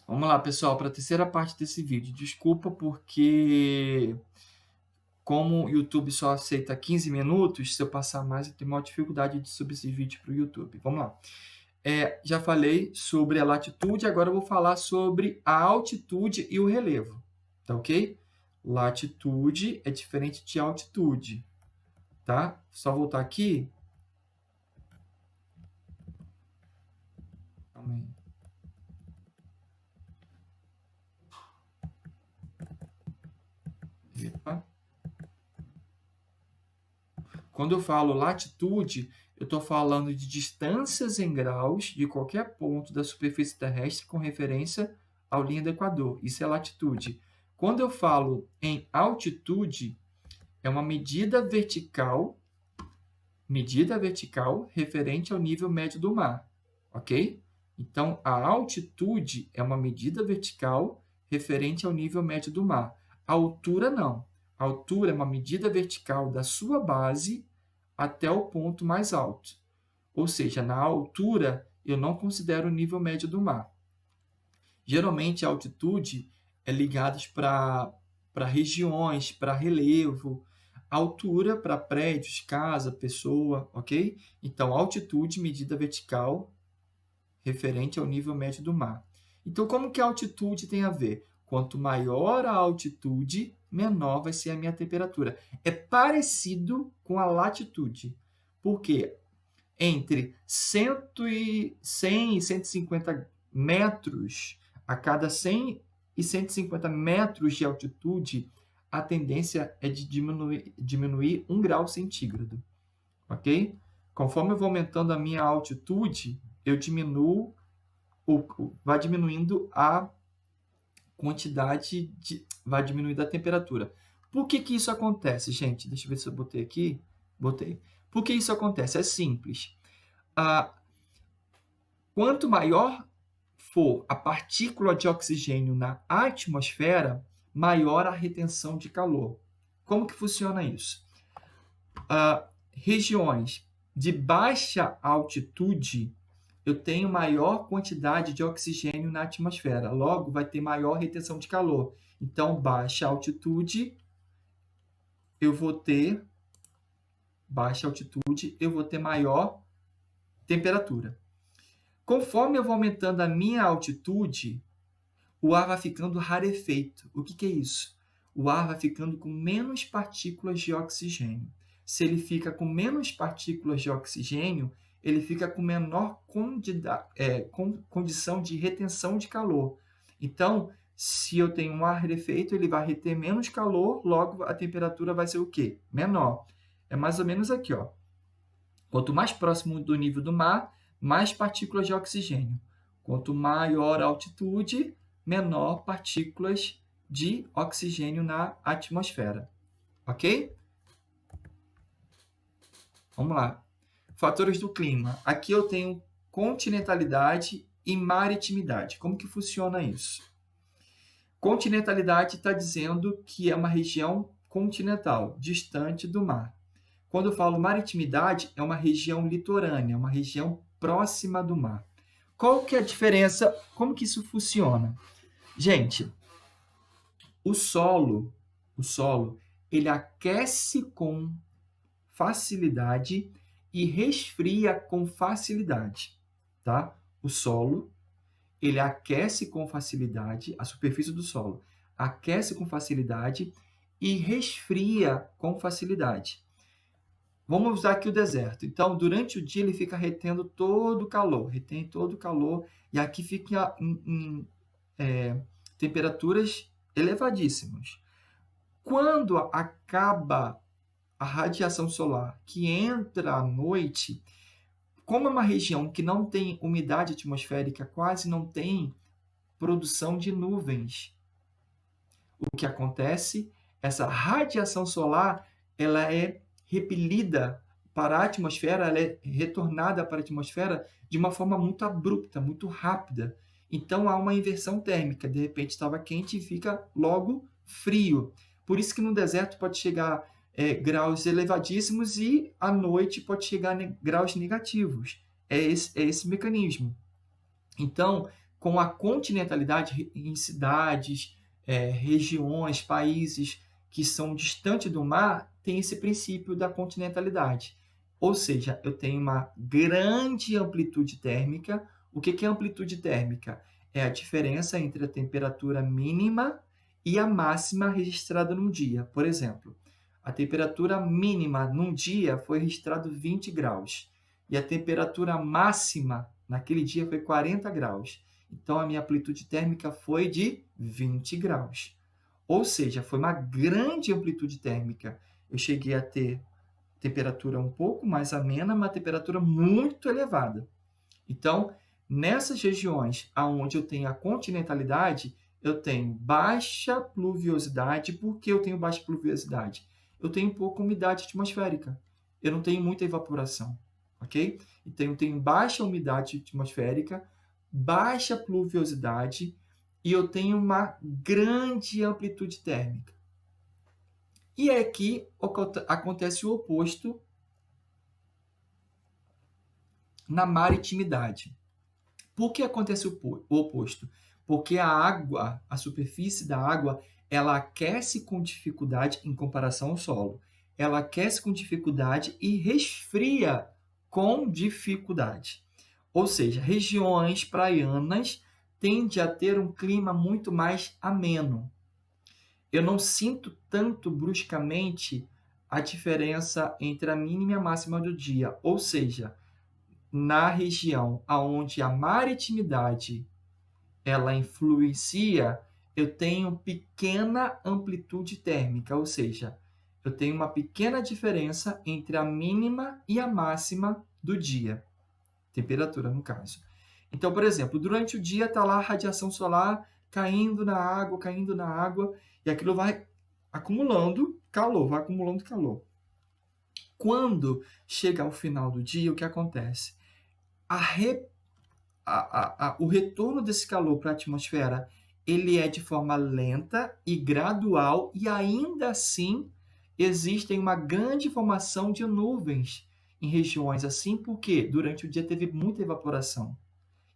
Vamos lá, pessoal, para a terceira parte desse vídeo. Desculpa porque, como o YouTube só aceita 15 minutos, se eu passar mais, eu tenho maior dificuldade de subir esse vídeo para o YouTube. Vamos lá. Já falei sobre a latitude, agora eu vou falar sobre a altitude e o relevo. Tá ok? Latitude é diferente de altitude. Tá? Só voltar aqui. Calma aí. Epa. Quando eu falo latitude, eu estou falando de distâncias em graus de qualquer ponto da superfície terrestre com referência à linha do Equador. Isso é latitude. Quando eu falo em altitude, é uma medida vertical referente ao nível médio do mar, ok? Então, a altitude é uma medida vertical referente ao nível médio do mar. A altura, não. A altura é uma medida vertical da sua base até o ponto mais alto. Ou seja, na altura, eu não considero o nível médio do mar. Geralmente, a altitude é ligada para regiões, para relevo, altura para prédios, casa, pessoa, ok? Então, altitude, medida vertical, referente ao nível médio do mar. Então, como que a altitude tem a ver? Quanto maior a altitude, menor vai ser a minha temperatura. É parecido com a latitude. Por quê? Entre 100 e 150 metros, a cada 100 e 150 metros de altitude, a tendência é de diminuir 1 grau centígrado, ok? Conforme eu vou aumentando a minha altitude, eu diminuo, vai diminuindo a quantidade vai diminuindo a temperatura. Por que que isso acontece, gente? Deixa eu ver se eu botei aqui. Botei. Por que isso acontece? É simples. Quanto maior for a partícula de oxigênio na atmosfera, maior a retenção de calor. Como que funciona isso? Regiões de baixa altitude, eu tenho maior quantidade de oxigênio na atmosfera, logo vai ter maior retenção de calor. Então, baixa altitude, eu vou ter maior temperatura. Conforme eu vou aumentando a minha altitude, o ar vai ficando rarefeito. O que é isso? O ar vai ficando com menos partículas de oxigênio. Se ele fica com menos partículas de oxigênio, ele fica com menor condição de retenção de calor. Então, se eu tenho um ar rarefeito, ele vai reter menos calor, logo a temperatura vai ser o quê? Menor. É mais ou menos aqui, ó. Quanto mais próximo do nível do mar, mais partículas de oxigênio. Quanto maior a altitude, menor partículas de oxigênio na atmosfera. Ok? Vamos lá. Fatores do clima. Aqui eu tenho continentalidade e maritimidade. Como que funciona isso? Continentalidade está dizendo que é uma região continental, distante do mar. Quando eu falo maritimidade, é uma região litorânea, uma região próxima do mar. Qual que é a diferença? Como que isso funciona? Gente, o solo, ele aquece com facilidade e resfria com facilidade, tá? O solo, ele aquece com facilidade, a superfície do solo aquece com facilidade e resfria com facilidade. Vamos usar aqui o deserto. Então, durante o dia, ele fica retendo todo o calor, retém todo o calor, e aqui fica em temperaturas elevadíssimas. Quando acaba a radiação solar, que entra à noite, como é uma região que não tem umidade atmosférica, quase não tem produção de nuvens, o que acontece? Essa radiação solar, ela é repelida para a atmosfera, ela é retornada para a atmosfera de uma forma muito abrupta, muito rápida. Então há uma inversão térmica, de repente estava quente e fica logo frio. Por isso que no deserto pode chegar graus elevadíssimos e à noite pode chegar graus negativos. É esse mecanismo. Então, com a continentalidade em cidades, regiões, países que são distantes do mar, tem esse princípio da continentalidade. Ou seja, eu tenho uma grande amplitude térmica. O que é amplitude térmica? É a diferença entre a temperatura mínima e a máxima registrada num dia. Por exemplo, a temperatura mínima num dia foi registrado 20 graus e a temperatura máxima naquele dia foi 40 graus. Então, a minha amplitude térmica foi de 20 graus. Ou seja, foi uma grande amplitude térmica. Eu cheguei a ter temperatura um pouco mais amena, uma temperatura muito elevada. Então, nessas regiões onde eu tenho a continentalidade, eu tenho baixa pluviosidade. Por que eu tenho baixa pluviosidade? Eu tenho pouca umidade atmosférica. Eu não tenho muita evaporação, ok? Então, eu tenho baixa umidade atmosférica, baixa pluviosidade e eu tenho uma grande amplitude térmica. E aqui acontece o oposto na maritimidade. Por que acontece o oposto? Porque a água, a superfície da água, ela aquece com dificuldade em comparação ao solo. Ela aquece com dificuldade e resfria com dificuldade. Ou seja, regiões praianas tendem a ter um clima muito mais ameno. Eu não sinto tanto bruscamente a diferença entre a mínima e a máxima do dia. Ou seja, na região onde a maritimidade ela influencia, eu tenho pequena amplitude térmica, ou seja, eu tenho uma pequena diferença entre a mínima e a máxima do dia, temperatura no caso. Então, por exemplo, durante o dia está lá a radiação solar caindo na água, e aquilo vai acumulando calor. Quando chega ao final do dia, o que acontece? O retorno desse calor para a atmosfera ele é de forma lenta e gradual, e ainda assim existem uma grande formação de nuvens em regiões assim, porque durante o dia teve muita evaporação.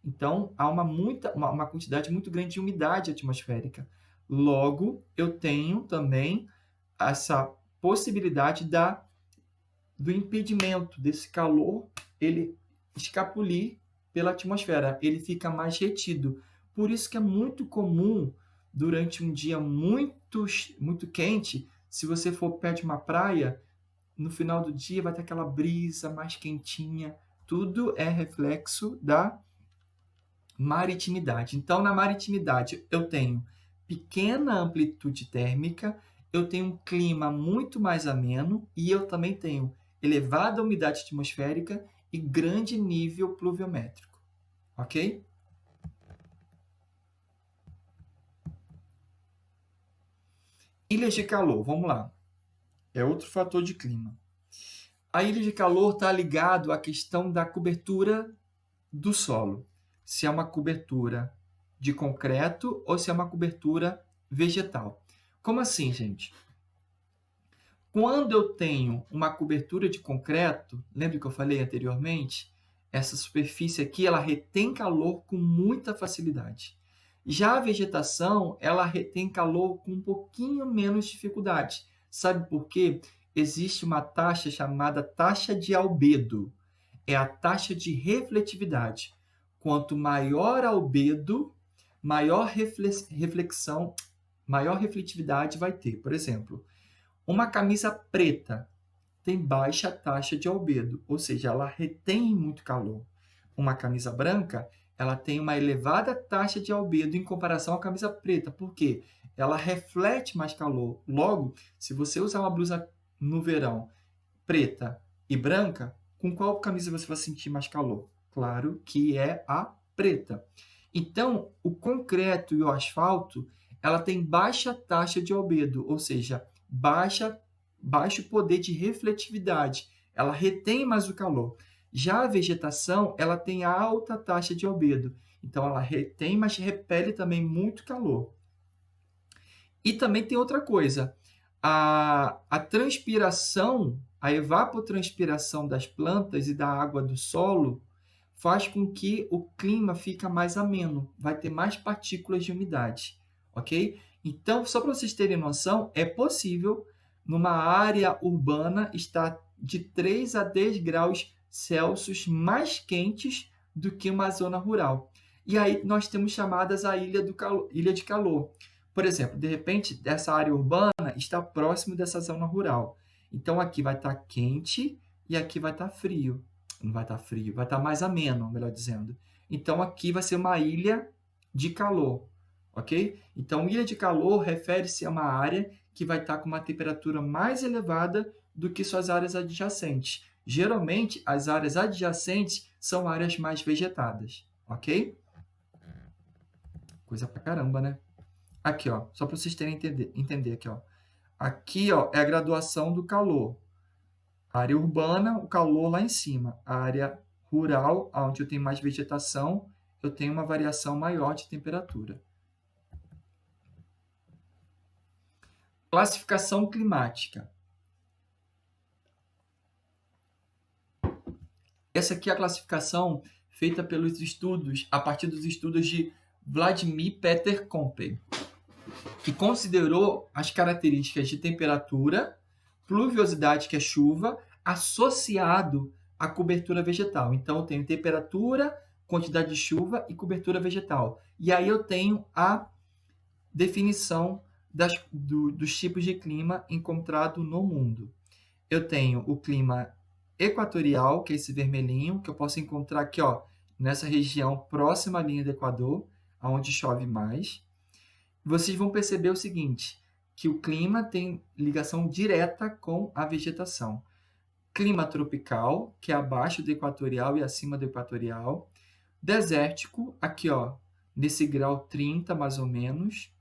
Então, há uma quantidade muito grande de umidade atmosférica. Logo, eu tenho também essa possibilidade do impedimento desse calor ele escapulir pela atmosfera, ele fica mais retido. Por isso que é muito comum, durante um dia muito quente, se você for perto de uma praia, no final do dia vai ter aquela brisa mais quentinha. Tudo é reflexo da maritimidade. Então, na maritimidade, eu tenho pequena amplitude térmica, eu tenho um clima muito mais ameno e eu também tenho elevada umidade atmosférica e grande nível pluviométrico. Ok? Ilhas de calor, vamos lá. É outro fator de clima. A ilha de calor está ligado à questão da cobertura do solo. Se é uma cobertura de concreto ou se é uma cobertura vegetal. Como assim, gente? Quando eu tenho uma cobertura de concreto, lembra que eu falei anteriormente? Essa superfície aqui, ela retém calor com muita facilidade. Já a vegetação, ela retém calor com um pouquinho menos dificuldade. Sabe por quê? Existe uma taxa chamada taxa de albedo. É a taxa de refletividade. Quanto maior albedo, maior reflexão, maior refletividade vai ter. Por exemplo, uma camisa preta tem baixa taxa de albedo, ou seja, ela retém muito calor. Uma camisa branca, ela tem uma elevada taxa de albedo em comparação à camisa preta. Por quê? Ela reflete mais calor. Logo, se você usar uma blusa no verão preta e branca, com qual camisa você vai sentir mais calor? Claro que é a preta. Então, o concreto e o asfalto, ela tem baixa taxa de albedo, ou seja, baixo poder de refletividade. Ela retém mais o calor. Já a vegetação, ela tem alta taxa de albedo. Então, ela retém, mas repele também muito calor. E também tem outra coisa. A transpiração, a evapotranspiração das plantas e da água do solo faz com que o clima fica mais ameno, vai ter mais partículas de umidade, ok? Então, só para vocês terem noção, é possível numa área urbana estar de 3 a 10 graus Celsius mais quentes do que uma zona rural. E aí nós temos chamadas a ilha de calor. Por exemplo, de repente, essa área urbana está próximo dessa zona rural. Então, aqui vai estar quente e aqui vai estar frio. Não vai estar frio, vai estar mais ameno, melhor dizendo. Então, aqui vai ser uma ilha de calor, ok? Então, ilha de calor refere-se a uma área que vai estar com uma temperatura mais elevada do que suas áreas adjacentes. Geralmente, as áreas adjacentes são áreas mais vegetadas, ok? Coisa pra caramba, né? Aqui, ó, só para vocês terem entender aqui, ó. Aqui, ó, é a graduação do calor. A área urbana, o calor lá em cima. A área rural, onde eu tenho mais vegetação, eu tenho uma variação maior de temperatura. Classificação climática. Essa aqui é a classificação feita pelos estudos, a partir dos estudos de Vladimir Peter Köppen, que considerou as características de temperatura, pluviosidade, que é chuva, associado à cobertura vegetal. Então, eu tenho temperatura, quantidade de chuva e cobertura vegetal. E aí eu tenho a definição dos tipos de clima encontrado no mundo. Eu tenho o clima equatorial, que é esse vermelhinho, que eu posso encontrar aqui, ó, nessa região próxima à linha do Equador, onde chove mais. Vocês vão perceber o seguinte, que o clima tem ligação direta com a vegetação. Clima tropical, que é abaixo do equatorial e acima do equatorial. Desértico, aqui, ó, nesse grau 30, mais ou menos.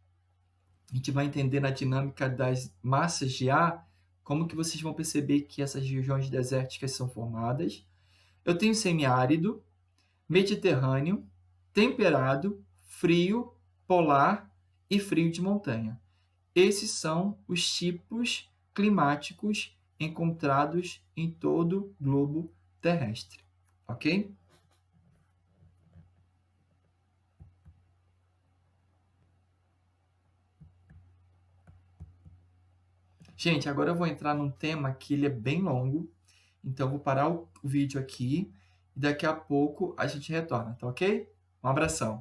A gente vai entender na dinâmica das massas de ar, como que vocês vão perceber que essas regiões desérticas são formadas. Eu tenho semiárido, mediterrâneo, temperado, frio, polar e frio de montanha. Esses são os tipos climáticos encontrados em todo o globo terrestre, ok? Gente, agora eu vou entrar num tema que ele é bem longo, então eu vou parar o vídeo aqui e daqui a pouco a gente retorna, tá ok? Um abração.